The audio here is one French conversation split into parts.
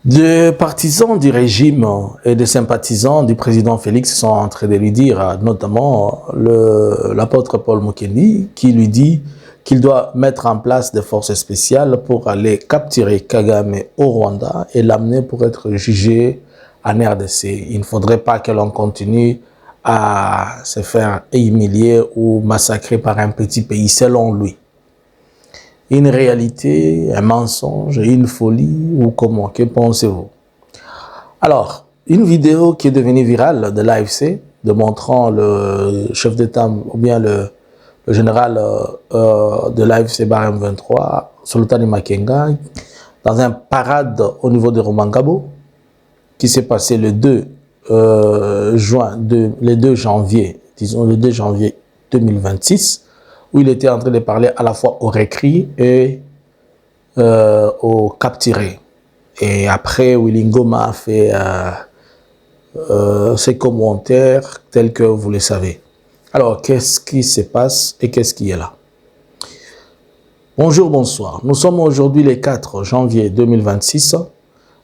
Des partisans du régime et des sympathisants du président Félix sont en train de lui dire, notamment l'apôtre Paul Mukendi, qui lui dit qu'il doit mettre en place des forces spéciales pour aller capturer Kagame au Rwanda et l'amener pour être jugé en RDC. Il ne faudrait pas que l'on continue à se faire humilier ou massacrer par un petit pays, selon lui. Une réalité, un mensonge, une folie ou comment? Que pensez-vous? Alors, une vidéo qui est devenue virale de l'AFC, démontrant le chef d'État ou bien le général de l'AFC Barème 23, Sultani Makenga, dans un parade au niveau de Rumangabo, qui s'est passé le 2 janvier 2026, où il était en train de parler à la fois aux récrits et aux capturés. Et après, Willy Ngoma a fait ses commentaires tels que vous le savez. Alors, qu'est-ce qui se passe et qu'est-ce qui est là? Bonjour, bonsoir. Nous sommes aujourd'hui le 4 janvier 2026.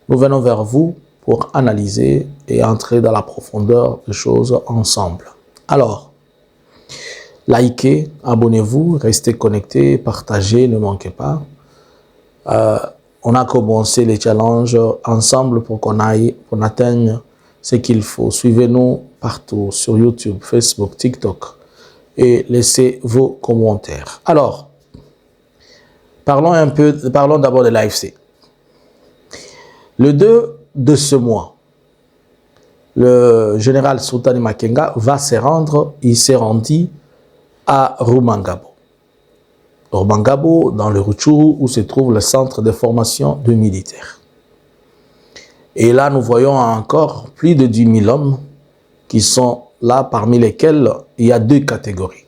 Nous venons vers vous pour analyser et entrer dans la profondeur des choses ensemble. Alors, likez, abonnez-vous, restez connectés, partagez, ne manquez pas. On a commencé les challenges ensemble pour qu'on atteigne ce qu'il faut. Suivez-nous partout sur YouTube, Facebook, TikTok et laissez vos commentaires. Alors, parlons d'abord de l'AFC. Le 2 de ce mois, le général Sultani Makenga il s'est rendu à Rumangabo. Rumangabo, dans le Rutshuru, où se trouve le centre de formation de militaires. Et là, nous voyons encore plus de 10 000 hommes qui sont là, parmi lesquels il y a deux catégories.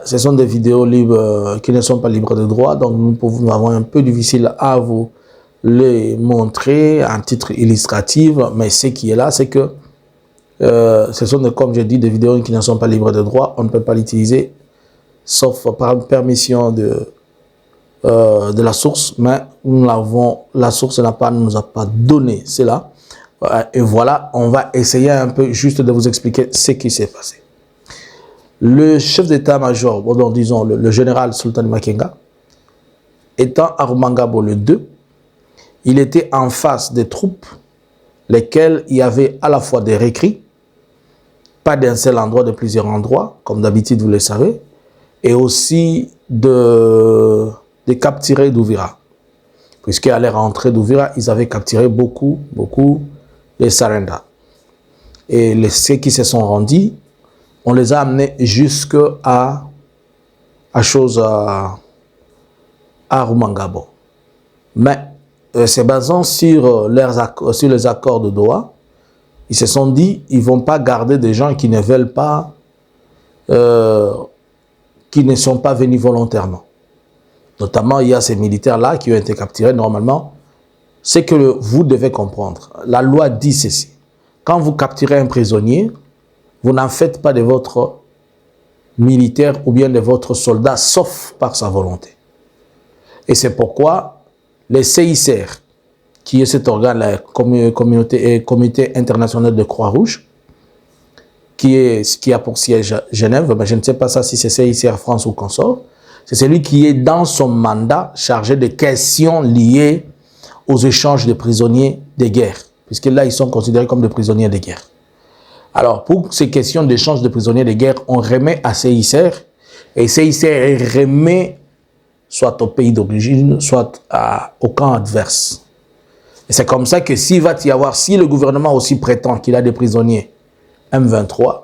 Ce sont des vidéos libres qui ne sont pas libres de droit, donc nous avons un peu difficile à vous les montrer en titre illustratif, mais ce qui est là, c'est que ce sont, comme je dis, des vidéos qui ne sont pas libres de droit. On ne peut pas l'utiliser, sauf par permission de la source, mais la source nous a pas donné cela. Et voilà, on va essayer un peu juste de vous expliquer ce qui s'est passé. Le chef d'état-major, disons le général Sultani Makenga, étant à Rumangabo le 2, il était en face des troupes, lesquelles il y avait à la fois des récrits, pas d'un seul endroit, de plusieurs endroits, comme d'habitude vous le savez, et aussi des capturés d'Ouvira. Puisqu'à leur entrée d'Ouvira, ils avaient capturé beaucoup les Sarenda. Et ceux qui se sont rendus, on les a amenés jusqu'à Rumangabo. Mais se basant sur les accords de Doha, ils se sont dit, ils ne vont pas garder des gens qui ne veulent pas, qui ne sont pas venus volontairement. Notamment, il y a ces militaires-là qui ont été capturés. Normalement, c'est que vous devez comprendre. La loi dit ceci. Quand vous capturez un prisonnier, vous n'en faites pas de votre militaire ou bien de votre soldat, sauf par sa volonté. Et c'est pourquoi les CICR, qui est cet organe, la Comité international de Croix-Rouge, qui a pour siège Genève, mais je ne sais pas ça si c'est CICR France ou consort, c'est celui qui est dans son mandat chargé de questions liées aux échanges de prisonniers de guerre, puisque là, ils sont considérés comme des prisonniers de guerre. Alors, pour ces questions d'échange de prisonniers de guerre, on remet à CICR, et CICR remet soit au pays d'origine, soit au camp adverse. Et c'est comme ça que si le gouvernement aussi prétend qu'il a des prisonniers M23,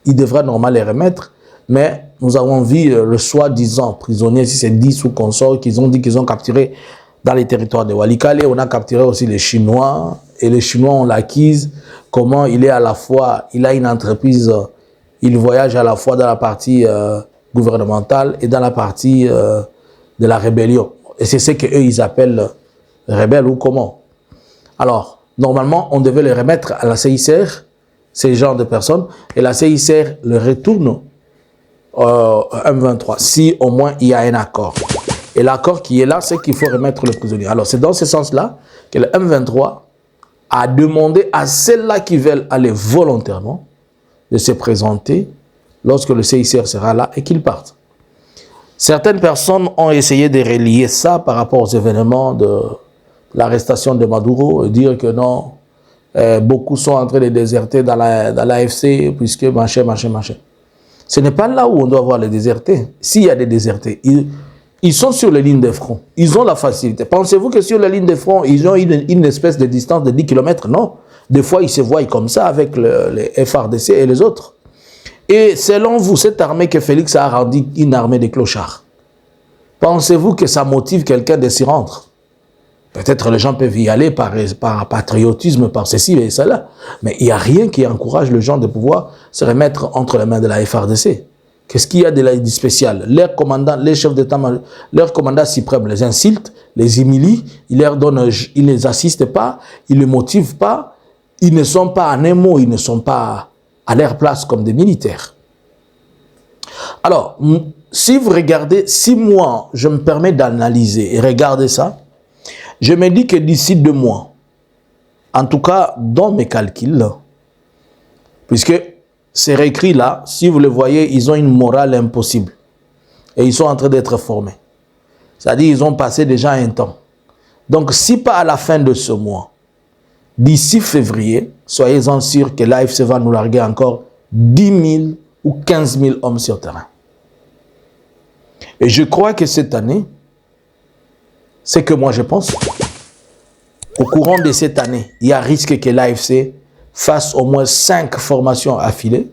il devrait normalement les remettre, mais nous avons vu le soi-disant prisonniers, si c'est 10 ou consorts, qu'ils ont dit qu'ils ont capturé dans les territoires de Walikale. On a capturé aussi les Chinois, et les Chinois ont l'acquise, comment il est à la fois, il a une entreprise, il voyage à la fois dans la partie gouvernementale et dans la partie de la rébellion. Et c'est ce qu'eux, ils appellent rebelles ou comment. Alors, normalement, on devait les remettre à la CICR, ces genres de personnes, et la CICR le retourne M23, si au moins il y a un accord. Et l'accord qui est là, c'est qu'il faut remettre le prisonnier. Alors, c'est dans ce sens-là que le M23 a demandé à celles-là qui veulent aller volontairement de se présenter lorsque le CICR sera là et qu'ils partent. Certaines personnes ont essayé de relier ça par rapport aux événements de l'arrestation de Maduro et dire que non, beaucoup sont en train de déserter dans l'AFC puisque machin. Ce n'est pas là où on doit voir les désertés. S'il y a des désertés, ils sont sur les lignes de front. Ils ont la facilité. Pensez-vous que sur les lignes de front, ils ont une espèce de distance de 10 km? Non. Des fois, ils se voient comme ça avec les FARDC et les autres. Et selon vous, cette armée que Félix a rendue une armée de clochards, pensez-vous que ça motive quelqu'un de s'y rendre? Peut-être les gens peuvent y aller par patriotisme, par ceci et cela. Mais il n'y a rien qui encourage les gens de pouvoir se remettre entre les mains de la FARDC. Qu'est-ce qu'il y a de spécial? Leurs commandants, les chefs d'État, leurs commandants suprêmes les insultent, les humilient, ils ne les assistent pas, ils ne les motivent pas, ils ne sont pas en un mot, ils ne sont pas à leur place comme des militaires. Alors, si vous regardez, si moi, je me permets d'analyser et regarder ça, je me dis que d'ici 2 mois, en tout cas dans mes calculs, puisque ces réécrits là, si vous le voyez, ils ont une morale impossible. Et ils sont en train d'être formés. C'est-à-dire ils ont passé déjà un temps. Donc si pas à la fin de ce mois, d'ici février, soyez-en sûrs que l'AFC va nous larguer encore 10 000 ou 15 000 hommes sur terrain. Et je crois que cette année, c'est que moi je pense, au courant de cette année, il y a risque que l'AFC fasse au moins 5 formations affilées.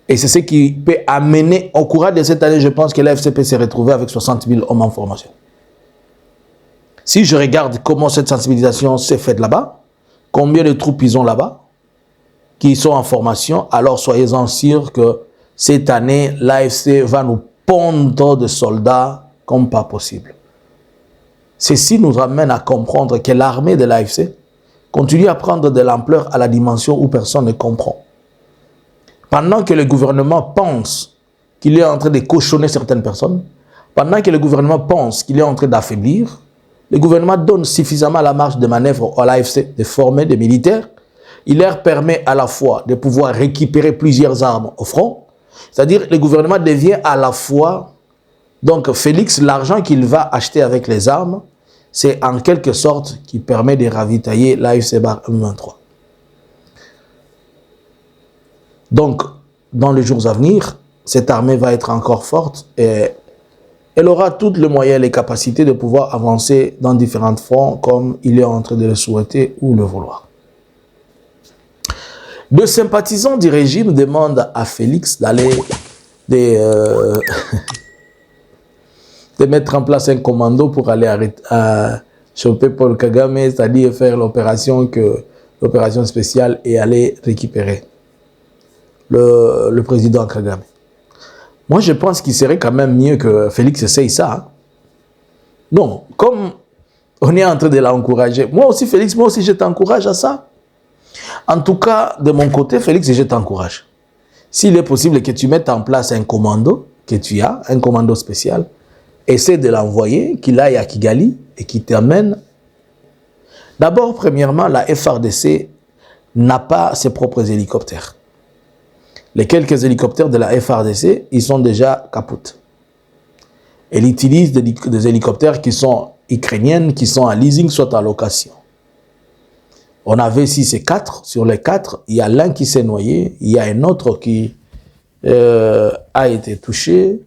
Et c'est ce qui peut amener, au courant de cette année, je pense que l'AFC peut se retrouver avec 60 000 hommes en formation. Si je regarde comment cette sensibilisation s'est faite là-bas, combien de troupes ils ont là-bas, qui sont en formation, alors soyez-en sûrs que cette année, l'AFC va nous pondre de soldats comme pas possible. Ceci nous amène à comprendre que l'armée de l'AFC continue à prendre de l'ampleur à la dimension où personne ne comprend. Pendant que le gouvernement pense qu'il est en train de cochonner certaines personnes, pendant que le gouvernement pense qu'il est en train d'affaiblir, le gouvernement donne suffisamment la marge de manœuvre à l'AFC de former des militaires. Il leur permet à la fois de pouvoir récupérer plusieurs armes au front, c'est-à-dire le gouvernement devient à la fois, donc Félix, l'argent qu'il va acheter avec les armes, c'est en quelque sorte qui permet de ravitailler l'AFC M23. Donc, dans les jours à venir, cette armée va être encore forte et elle aura tous les moyens et les capacités de pouvoir avancer dans différents fronts comme il est en train de le souhaiter ou le vouloir. De sympathisants du régime demandent à Félix d'aller de mettre en place un commando pour aller choper Paul Kagame, c'est-à-dire faire l'opération spéciale et aller récupérer le président Kagame. Moi, je pense qu'il serait quand même mieux que Félix essaye ça. Hein? Non, comme on est en train de l'encourager, moi aussi, Félix, moi aussi, je t'encourage à ça. En tout cas, de mon côté, Félix, je t'encourage. S'il est possible que tu mettes en place un commando, que tu as, un commando spécial, essaie de l'envoyer, qu'il aille à Kigali et qu'il t'amène. D'abord, premièrement, la FARDC n'a pas ses propres hélicoptères. Les quelques hélicoptères de la FARDC, ils sont déjà capotes. Elle utilise des hélicoptères qui sont ukrainiens, qui sont à leasing, soit à location. On avait 6 et 4. Sur les 4, il y a l'un qui s'est noyé, il y a un autre qui a été touché.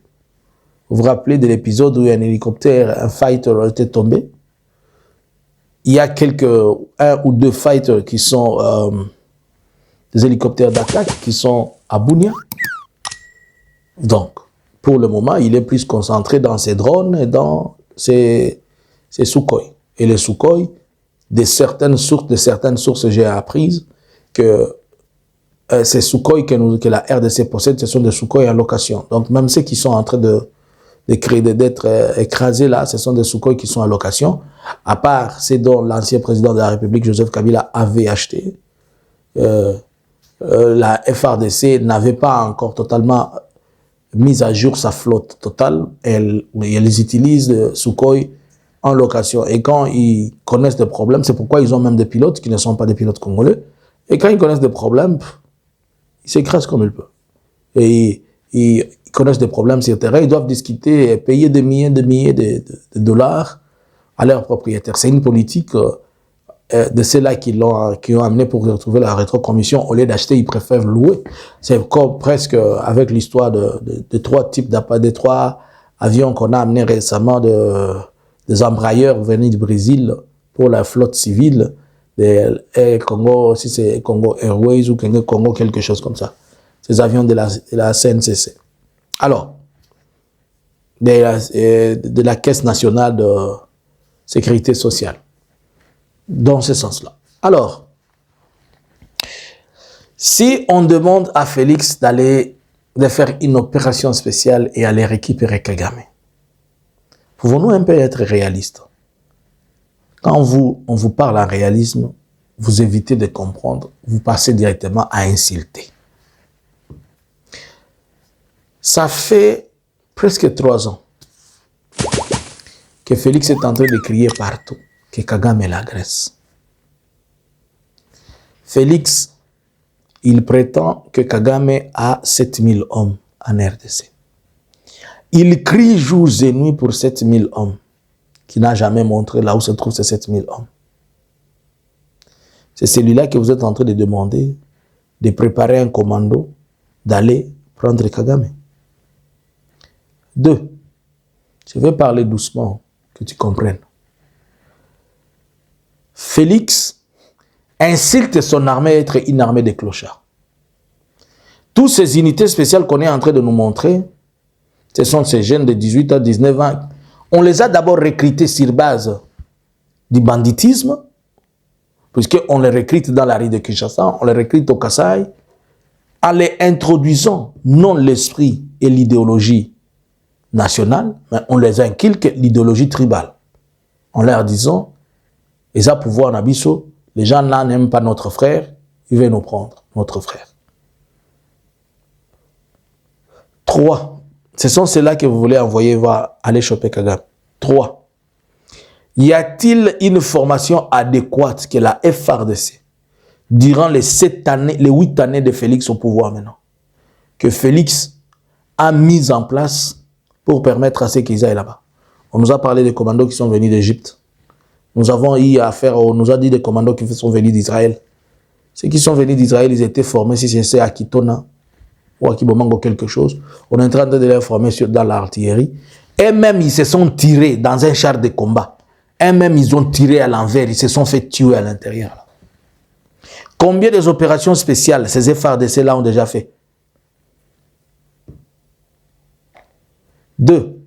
Vous vous rappelez de l'épisode où un hélicoptère, un fighter était tombé? Il y a un ou deux fighters qui sont des hélicoptères d'attaque qui sont à Bunia. Donc, pour le moment, il est plus concentré dans ses drones et dans ses Sukhoi. Et les Sukhoi, de certaines sources, j'ai appris que ces Sukhoi que la RDC possède, ce sont des Sukhoi en location. Donc, même ceux qui sont en train d'être écrasés là, ce sont des Sukhoi qui sont en location, à part ceux dont l'ancien président de la République, Joseph Kabila, avait acheté. La FARDC n'avait pas encore totalement mis à jour sa flotte totale. Ils utilisent le Sukhoi en location. Et quand ils connaissent des problèmes, c'est pourquoi ils ont même des pilotes qui ne sont pas des pilotes congolais. Et quand ils connaissent des problèmes, ils s'écrasent comme ils peuvent. Et ils connaissent des problèmes sur le terrain, ils doivent discuter et payer des milliers de dollars à leurs propriétaires. C'est une politique de ceux-là qui ont amené pour retrouver la rétrocommission. Au lieu d'acheter, ils préfèrent louer. C'est comme presque avec l'histoire de trois avions qu'on a amenés récemment des embrayeurs venus du Brésil pour la flotte civile, des Air Congo, si c'est Congo Airways ou Congo quelque chose comme ça. Ces avions de la CNCC. Alors, de la Caisse nationale de sécurité sociale. Dans ce sens-là. Alors, si on demande à Félix de faire une opération spéciale et aller récupérer Kagame, pouvons-nous un peu être réalistes? Quand on vous parle en réalisme, vous évitez de comprendre, vous passez directement à insulter. Ça fait presque 3 ans que Félix est en train de crier partout que Kagame l'agresse. Félix, il prétend que Kagame a 7000 hommes en RDC. Il crie jours et nuits pour 7000 hommes, qui n'a jamais montré là où se trouvent ces 7000 hommes. C'est celui-là que vous êtes en train de demander de préparer un commando, d'aller prendre Kagame. 2. Je vais parler doucement, que tu comprennes. Félix insulte son armée à être une armée de clochards. Toutes ces unités spéciales qu'on est en train de nous montrer, ce sont ces jeunes de 18 à 19 ans. On les a d'abord recrutés sur base du banditisme, puisqu'on les recrute dans la rue de Kinshasa, on les recrute au Kasaï, en les introduisant non l'esprit et l'idéologie nationale, mais on les inculque l'idéologie tribale, en leur disant, et ça pouvoir Nabiso, les gens là n'aiment pas notre frère, ils veulent nous prendre, notre frère. 3. Ce sont ceux-là que vous voulez envoyer aller choper Kagame. 3. Y a-t-il une formation adéquate que la FARDC, durant les 8 années de Félix au pouvoir maintenant, que Félix a mis en place pour permettre à ceux qu'ils aillent là-bas? On nous a parlé des commandos qui sont venus d'Égypte. Nous avons eu affaire, on nous a dit des commandos qui sont venus d'Israël. Ceux qui sont venus d'Israël, ils étaient formés, si c'est à Kitona ou à Kibomango quelque chose. On est en train de les former dans l'artillerie. Et même, ils se sont tirés dans un char de combat. Et même, ils ont tiré à l'envers. Ils se sont fait tuer à l'intérieur. Combien des opérations spéciales ces FARDC-là ont déjà fait? 2.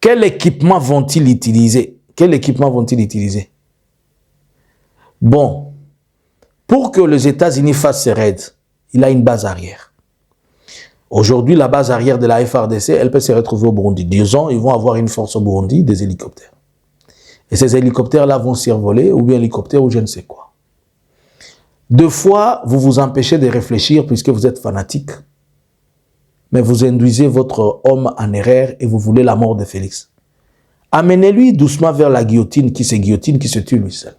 Quel équipement vont-ils utiliser? Quel équipement vont-ils utiliser? Bon, pour que les États-Unis fassent ces raids, il a une base arrière. Aujourd'hui, la base arrière de la FARDC, elle peut se retrouver au Burundi. Disons, ils vont avoir une force au Burundi, des hélicoptères. Et ces hélicoptères-là vont survoler, ou bien hélicoptères, ou je ne sais quoi. 2 fois, vous vous empêchez de réfléchir puisque vous êtes fanatique. Mais vous induisez votre homme en erreur et vous voulez la mort de Félix. Amenez-lui doucement vers la guillotine, qui se tue lui seul.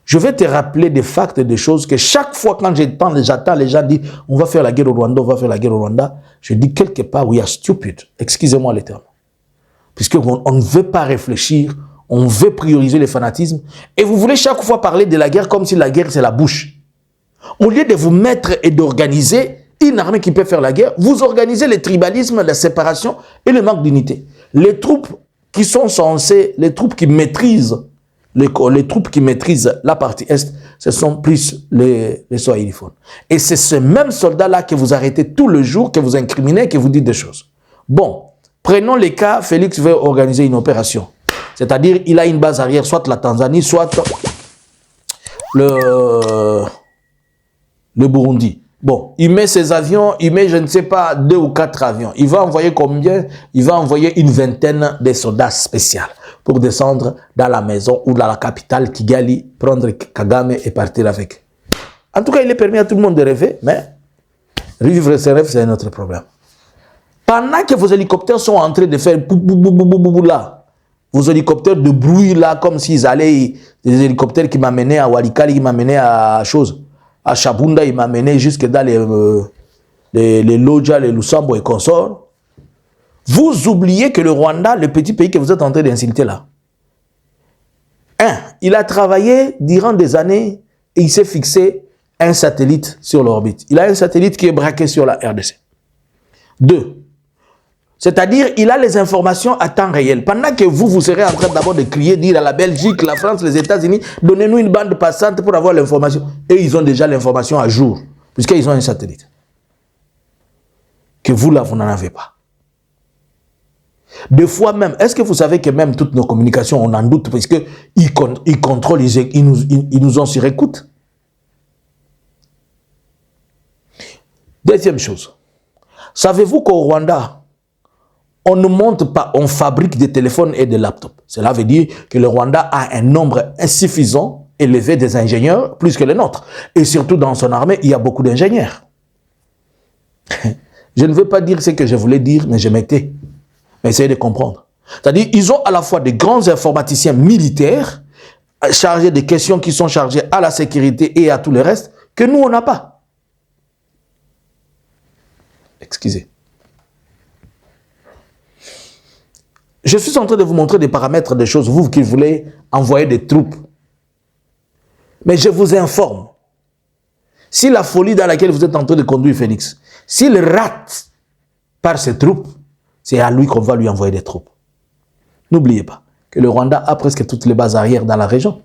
Je vais te rappeler des facts et des choses que chaque fois quand j'attends les gens disent on va faire la guerre au Rwanda, on va faire la guerre au Rwanda. Je dis quelque part, we are stupid. Excusez-moi les termes. Puisqu'on ne veut pas réfléchir, on veut prioriser le fanatisme. Et vous voulez chaque fois parler de la guerre comme si la guerre c'est la bouche. Au lieu de vous mettre et d'organiser une armée qui peut faire la guerre, vous organisez le tribalisme, la séparation et le manque d'unité. Les troupes qui sont censées, les troupes qui maîtrisent la partie Est, ce sont plus les Swahiliphones. Et c'est ce même soldat-là que vous arrêtez tout le jour, que vous incriminez, que vous dites des choses. Bon, prenons les cas, Félix veut organiser une opération. C'est-à-dire, il a une base arrière, soit la Tanzanie, soit le Burundi. Bon, il met ses avions, il met, je ne sais pas, 2 ou 4 avions. Il va envoyer combien? Il va envoyer une vingtaine de soldats spéciaux pour descendre dans la maison ou dans la capitale Kigali, prendre Kagame et partir avec. En tout cas, il est permis à tout le monde de rêver, mais vivre ses rêves, c'est un autre problème. Pendant que vos hélicoptères sont en train de faire là, vos hélicoptères de bruit là, comme s'ils allaient, des hélicoptères qui m'amenaient à Walikali, qui m'amenaient à chose, à Chabunda, ils m'amenaient jusque dans les Lodja, les Lusambo et consorts. Vous oubliez que le Rwanda, le petit pays que vous êtes en train d'insulter là, il a travaillé durant des années et il s'est fixé un satellite sur l'orbite. Il a un satellite qui est braqué sur la RDC. 2. C'est-à-dire, il a les informations à temps réel. Pendant que vous serez en train d'abord de crier, dire à la Belgique, la France, les États-Unis, donnez-nous une bande passante pour avoir l'information. Et ils ont déjà l'information à jour, puisqu'ils ont un satellite. Que vous, là, vous n'en avez pas. Des fois même, est-ce que vous savez que même toutes nos communications, on en doute, parce qu'ils contrôlent, ils nous ont sur écoute. Deuxième chose. Savez-vous qu'au Rwanda, on ne monte pas, on fabrique des téléphones et des laptops. Cela veut dire que le Rwanda a un nombre insuffisant, élevé des ingénieurs, plus que les nôtres. Et surtout dans son armée, il y a beaucoup d'ingénieurs. Je ne veux pas dire ce que je voulais dire, mais je m'étais. Mais essayez de comprendre. C'est-à-dire, ils ont à la fois des grands informaticiens militaires, chargés des questions qui sont chargées à la sécurité et à tout le reste, que nous, on n'a pas. Excusez. Je suis en train de vous montrer des paramètres, des choses, vous qui voulez envoyer des troupes. Mais je vous informe, si la folie dans laquelle vous êtes en train de conduire Félix, s'il rate par ses troupes, c'est à lui qu'on va lui envoyer des troupes. N'oubliez pas que le Rwanda a presque toutes les bases arrières dans la région.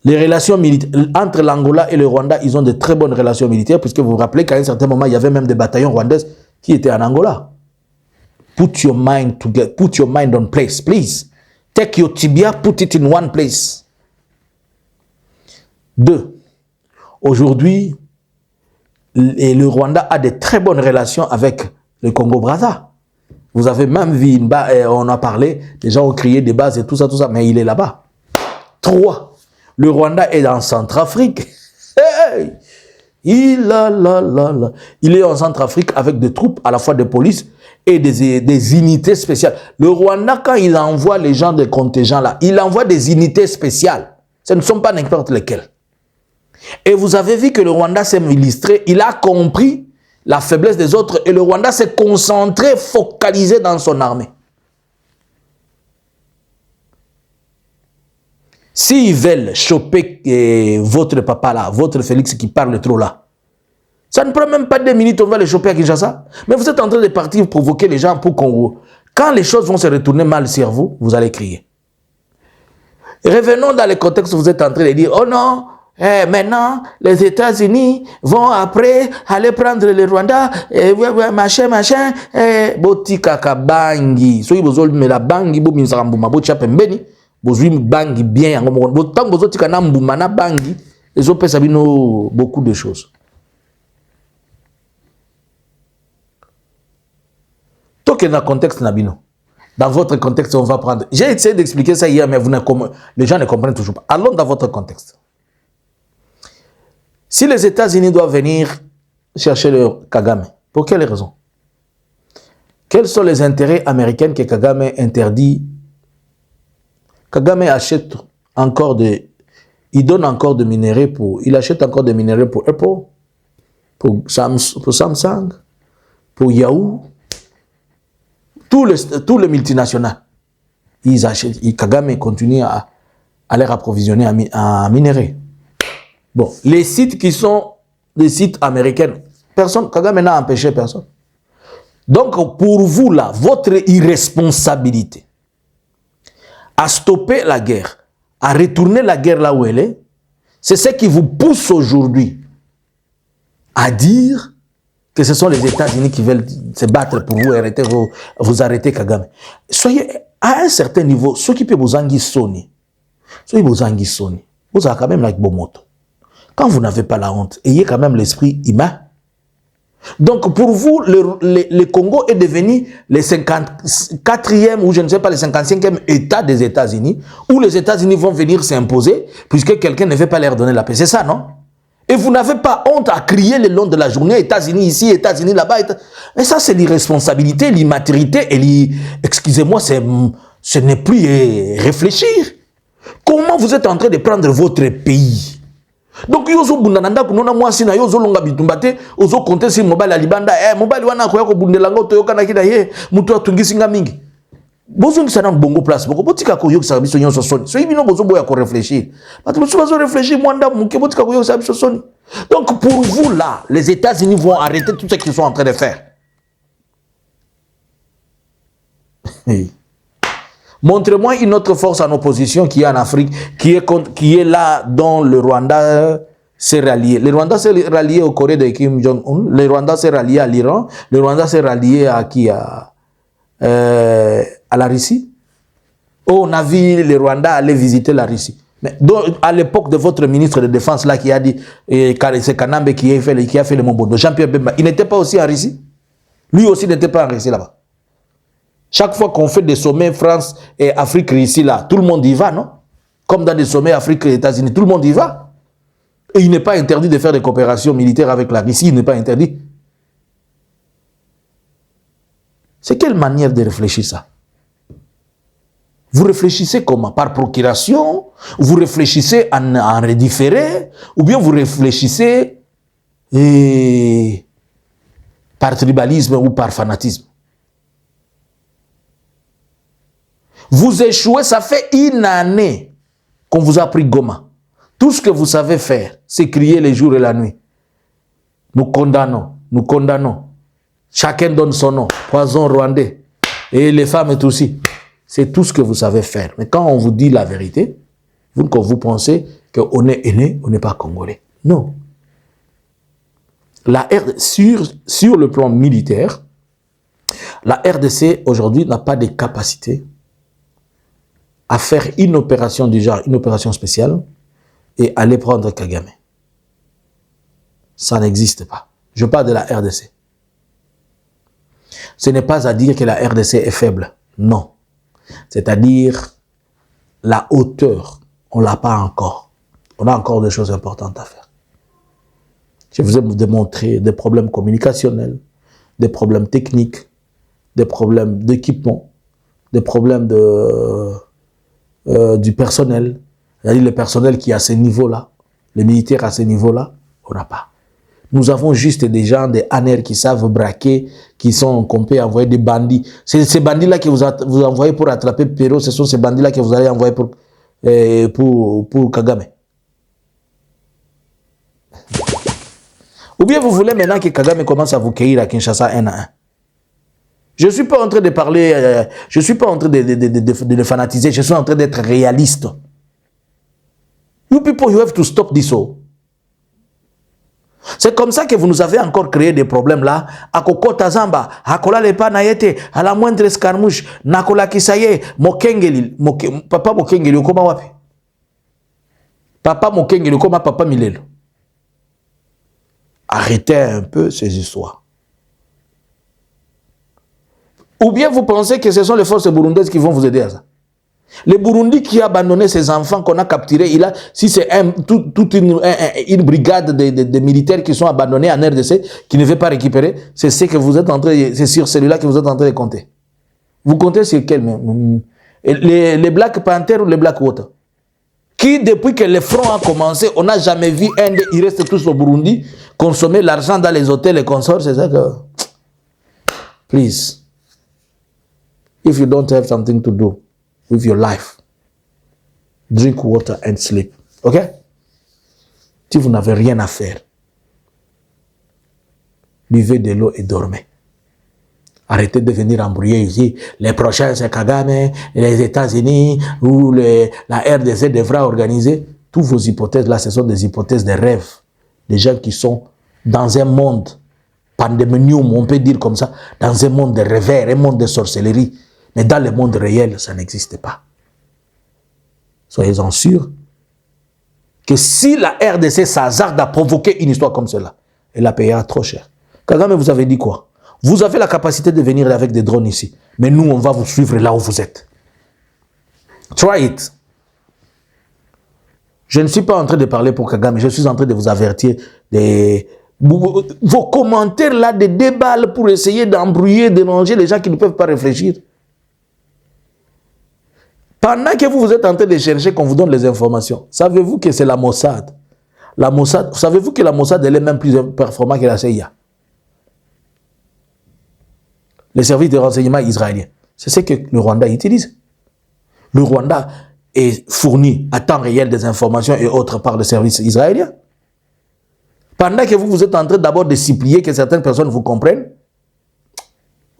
Les relations militaires, entre l'Angola et le Rwanda, ils ont de très bonnes relations militaires, puisque vous vous rappelez qu'à un certain moment, il y avait même des bataillons rwandaises qui étaient en Angola. Put your mind together, put your mind on place, please. Take your tibia, put it in one place. 2. Aujourd'hui, le Rwanda a de très bonnes relations avec le Congo-Brazza. Vous avez même vu, on a parlé, les gens ont crié des bases et tout ça, mais il est là-bas. 3. Le Rwanda est en Centrafrique. Hey! Il est en Centrafrique avec des troupes, à la fois de police et des unités spéciales. Le Rwanda, quand il envoie les gens des contingents là, il envoie des unités spéciales. Ce ne sont pas n'importe lesquelles. Et vous avez vu que le Rwanda s'est illustré, il a compris la faiblesse des autres et le Rwanda s'est concentré, focalisé dans son armée. S'ils veulent choper votre papa là, votre Félix qui parle trop là, ça ne prend même pas 2 minutes, on va le choper à Kinshasa. Mais vous êtes en train de partir provoquer les gens pour qu'on... Quand les choses vont se retourner mal sur vous, vous allez crier. Revenons dans le contexte où vous êtes en train de dire, oh non, maintenant, les États-Unis vont après aller prendre le Rwanda, machin, boti kakabangi. Soyi bozol me la bangi, bo minzarambuma, bo chapembeni, bozui bangi bien, tant bozoti kana mbuma na bangi, les autres sabino beaucoup de choses. Tant que dans le contexte nabino, dans votre contexte, on va prendre. J'ai essayé d'expliquer ça hier, mais les gens ne comprennent toujours pas. Allons dans votre contexte. Si les États-Unis doivent venir chercher le Kagame, pour quelle raison? Quels sont les intérêts américains que Kagame interdit? Kagame achète encore il donne encore de minerais il achète encore des minerais pour Apple, pour Samsung, pour Yahoo, tous les multinationales. Ils achètent, Kagame continue à les approvisionner en minerais. Bon, les sites qui sont des sites américains, Kagame n'a empêché personne. Donc, pour vous là, votre irresponsabilité à stopper la guerre, à retourner la guerre là où elle est, c'est ce qui vous pousse aujourd'hui à dire que ce sont les États-Unis qui veulent se battre pour vous arrêter Kagame. Soyez à un certain niveau, ceux qui peuvent vous enguisonner, vous avez quand même la moto. Quand vous n'avez pas la honte, ayez quand même l'esprit humain. Donc pour vous, le Congo est devenu le 54e ou je ne sais pas le 55e État des États-Unis où les États-Unis vont venir s'imposer puisque quelqu'un ne veut pas leur donner la paix. C'est ça, non? Et vous n'avez pas honte à crier le long de la journée, États-Unis ici, États-Unis là-bas. Et ça, c'est l'irresponsabilité, l'immaturité et excusez-moi, ce n'est plus réfléchir. Comment vous êtes en train de prendre votre pays? Donc, yozo bundananda kunona mwasi na yozo longa bitumbate, ozo compter si mobile alibanda, mobile wana koya ko bundelanga toyoka na kida ye, mutu atungisinga mingi. Bozo ngisa na bongo place, boko botika ko yokisa biso nyonso soni. So ibino bozo boya ko réfléchir. Parce que bozo réfléchir mwanda muke botika ko yokisa biso soni. Donc pour vous là, les États-Unis vont arrêter tout ce qu'ils sont en train de faire. Montrez-moi une autre force en opposition qui est en Afrique, qui est là dont le Rwanda s'est rallié. Le Rwanda s'est rallié au Corée de Kim Jong-un, le Rwanda s'est rallié à l'Iran, le Rwanda s'est rallié à qui? À la Russie. Oh, on a vu le Rwanda aller visiter la Russie. Mais donc, à l'époque de votre ministre de Défense là qui a dit, c'est Kanambe qui a fait le Mombondo, Jean-Pierre Bemba, il n'était pas aussi en Russie? Lui aussi n'était pas en Russie là-bas. Chaque fois qu'on fait des sommets France et Afrique ici là, tout le monde y va, non? Comme dans des sommets Afrique et États-Unis, tout le monde y va. Et il n'est pas interdit de faire des coopérations militaires avec la Russie, il n'est pas interdit. C'est quelle manière de réfléchir ça? Vous réfléchissez comment? Par procuration? Vous réfléchissez en rédifféré? Ou bien vous réfléchissez par tribalisme ou par fanatisme? Vous échouez, ça fait une année qu'on vous a pris Goma. Tout ce que vous savez faire, c'est crier les jours et la nuit. Nous condamnons, nous condamnons. Chacun donne son nom, poison rwandais. Et les femmes et tout aussi. C'est tout ce que vous savez faire. Mais quand on vous dit la vérité, vous pensez qu'on est aîné, on n'est pas congolais. Non. Sur le plan militaire, la RDC aujourd'hui n'a pas de capacité à faire une opération du genre, une opération spéciale, et aller prendre Kagame. Ça n'existe pas. Je parle de la RDC. Ce n'est pas à dire que la RDC est faible. Non. C'est-à-dire, la hauteur, on ne l'a pas encore. On a encore des choses importantes à faire. Je vous ai démontré des problèmes communicationnels, des problèmes techniques, des problèmes d'équipement, des problèmes du personnel. C'est-à-dire le personnel qui est à ce niveau-là, les militaires à ce niveau-là, on n'a pas. Nous avons juste des gens, des ANR qui savent braquer, qu'on peut envoyer des bandits. C'est ces bandits-là que vous envoyez pour attraper Perrault, ce sont ces bandits-là que vous allez envoyer pour Kagame. Ou bien vous voulez maintenant que Kagame commence à vous cueillir à Kinshasa un à un. Je ne suis pas en train de parler, je ne suis pas en train de le fanatiser, je suis en train d'être réaliste. You people, you have to stop this all. C'est comme ça que vous nous avez encore créé des problèmes là. Akokota Zamba, Akola Lepa Nayete, à la moindre escarmouche, Nakola Kisaye, Mokengeli, Papa Mokengeli, comment wapi? Papa Mokengeli, comment Papa Milelo? Arrêtez un peu ces histoires. Ou bien vous pensez que ce sont les forces burundaises qui vont vous aider à ça? Le Burundi qui a abandonné ses enfants qu'on a capturés, si c'est toute une brigade de militaires qui sont abandonnés en RDC, qui ne veut pas récupérer, c'est c'est sur celui-là que vous êtes en train de compter. Vous comptez sur quel? Les Black Panthers ou les Black Water? Qui, depuis que le front a commencé, on n'a jamais vu ils restent tous au Burundi, consommer l'argent dans les hôtels et consorts, c'est ça que... Please. If you don't have something to do with your life, drink water and sleep. OK? Si vous n'avez rien à faire, buvez de l'eau et dormez. Arrêtez de venir embrouiller ici. Les prochains, c'est Kagame, les États-Unis ou la RDC devra organiser. Toutes vos hypothèses là, ce sont des hypothèses de rêve. Des gens qui sont dans un monde pandémonium, on peut dire comme ça, dans un monde de revers, un monde de sorcellerie. Mais dans le monde réel, ça n'existe pas. Soyez-en sûrs que si la RDC s'hasarde à provoquer une histoire comme cela, elle la payera trop cher. Kagame, vous avez dit quoi? Vous avez la capacité de venir avec des drones ici. Mais nous, on va vous suivre là où vous êtes. Try it. Je ne suis pas en train de parler pour Kagame, je suis en train de vous avertir des... Vos commentaires là, des débats pour essayer d'embrouiller, déranger les gens qui ne peuvent pas réfléchir. Pendant que vous êtes en train de chercher qu'on vous donne les informations, savez-vous que c'est la Mossad? La Mossad, savez-vous que la Mossad elle est même plus performante que la CIA? Les services de renseignement israéliens. C'est ce que le Rwanda utilise. Le Rwanda est fourni à temps réel des informations et autres par le service israélien. Pendant que vous êtes en train d'abord de supplier que certaines personnes vous comprennent,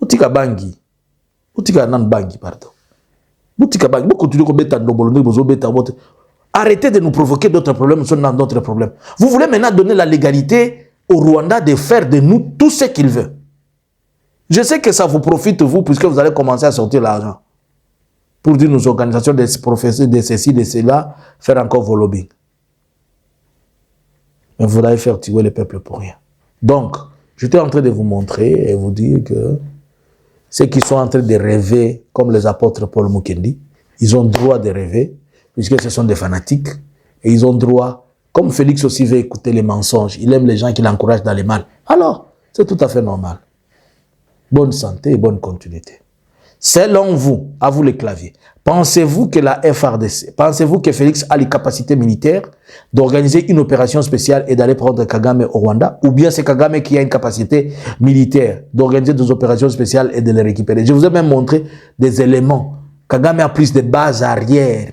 Outika Bangi, Outika Nan Bangi, pardon. Outika Bangi, arrêtez de nous provoquer d'autres problèmes, ce sont d'autres problèmes. Vous voulez maintenant donner la légalité au Rwanda de faire de nous tout ce qu'il veut. Je sais que ça vous profite, vous, puisque vous allez commencer à sortir l'argent. Pour dire nos organisations des professeurs de ceci, de cela, faire encore vos lobbying. Mais vous allez faire tuer le peuple pour rien. Donc, j'étais en train de vous montrer et vous dire que ceux qui sont en train de rêver, comme les apôtres Paul Mukendi, ils ont droit de rêver, puisque ce sont des fanatiques, et ils ont droit, comme Félix aussi veut écouter les mensonges, il aime les gens qui l'encouragent dans les mal. Alors, c'est tout à fait normal. Bonne santé et bonne continuité. Selon vous, à vous les claviers, pensez-vous que la FRDC, pensez-vous que Félix a les capacités militaires d'organiser une opération spéciale et d'aller prendre Kagame au Rwanda? Ou bien c'est Kagame qui a une capacité militaire d'organiser des opérations spéciales et de les récupérer? Je vous ai même montré des éléments. Kagame a plus de bases arrière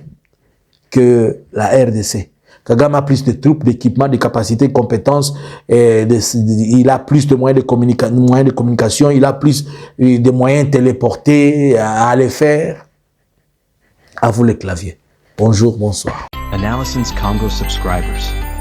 que la RDC. Kagame a plus de troupes, d'équipements, de capacités, de compétences, il a plus de moyens de communication, il a plus de moyens téléportés à les faire. À vous les claviers. Bonjour, bonsoir. Analysins Congo subscribers.